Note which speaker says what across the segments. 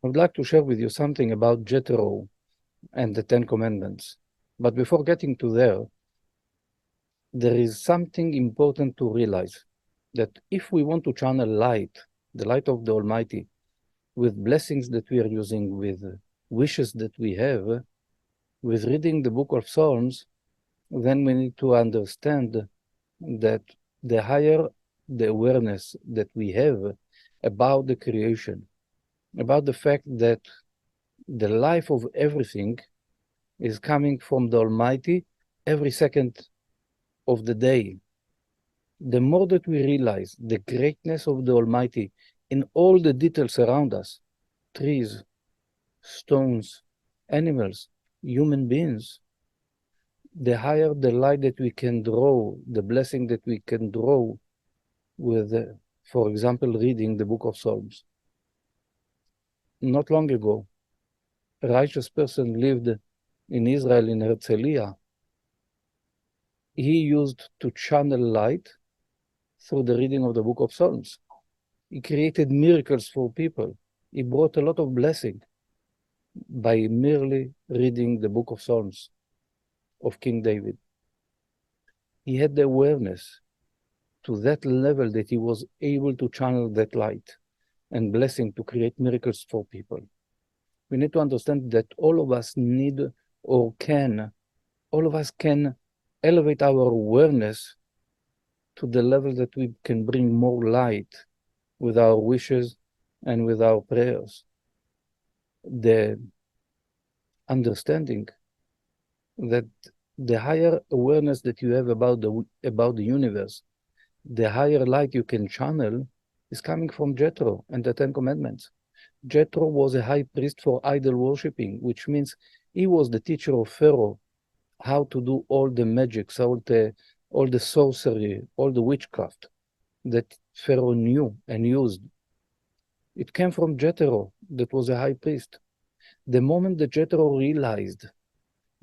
Speaker 1: I would like to share with you something about Jethro and the Ten Commandments. But before getting to there is something important to realize, that if we want to channel light, the light of the Almighty, with blessings that we are using, with wishes that we have, with reading the book of Psalms, then we need to understand that the higher the awareness that we have about the creation, about the fact that the life of everything is coming from the Almighty every second of the day, the more that we realize the greatness of the Almighty in all the details around us, trees, stones, animals, human beings, the higher the light that we can draw, the blessing that we can draw with, for example, reading the book of Psalms. Not long ago, a righteous person lived in Israel, in Herzliya. He used to channel light through the reading of the book of Psalms. He created miracles for people. He brought a lot of blessing by merely reading the book of Psalms of King David. He had the awareness to that level that he was able to channel that light and blessing to create miracles for people. We need to understand that all of us need or can, all of us can elevate our awareness to the level that we can bring more light with our wishes and with our prayers. The understanding that the higher awareness that you have about the universe, the higher light you can channel is coming from Jethro and the Ten Commandments. Jethro was a high priest for idol worshipping, which means he was the teacher of Pharaoh, how to do all the magics, all the sorcery, all the witchcraft that Pharaoh knew and used. It came from Jethro, that was a high priest. The moment that Jethro realized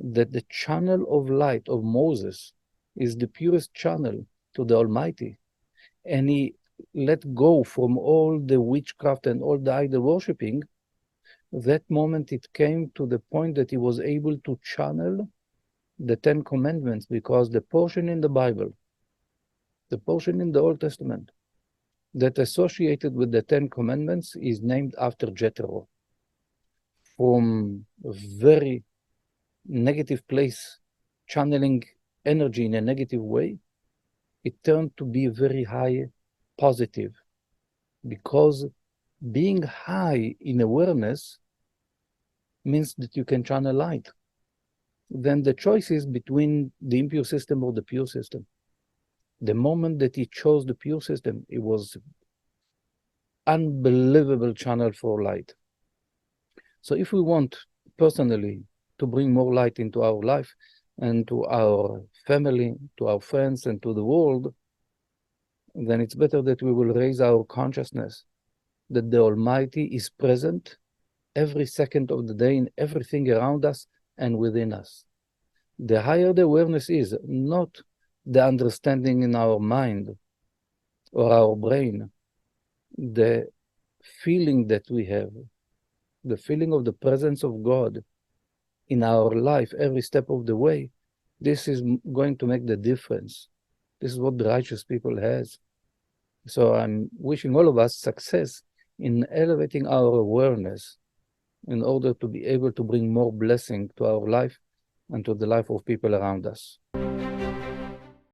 Speaker 1: that the channel of light of Moses is the purest channel to the Almighty, and he let go from all the witchcraft and all the idol worshipping, that moment it came to the point that he was able to channel the Ten Commandments, because the portion in the Bible, the portion in the Old Testament that associated with the Ten Commandments is named after Jethro. From a very negative place, channeling energy in a negative way, it turned to be very high positive, because being high in awareness means that you can channel light. Then the choice is between the impure system or the pure system. The moment that he chose the pure system, it was unbelievable channel for light. So if we want personally to bring more light into our life and to our family, to our friends, and to the world, then it's better that we will raise our consciousness that the Almighty is present every second of the day in everything around us and within us. The higher the awareness is, not the understanding in our mind or our brain, the feeling that we have, the feeling of the presence of God in our life every step of the way, this is going to make the difference. This is what the righteous people has. So I'm wishing all of us success in elevating our awareness in order to be able to bring more blessing to our life and to the life of people around us.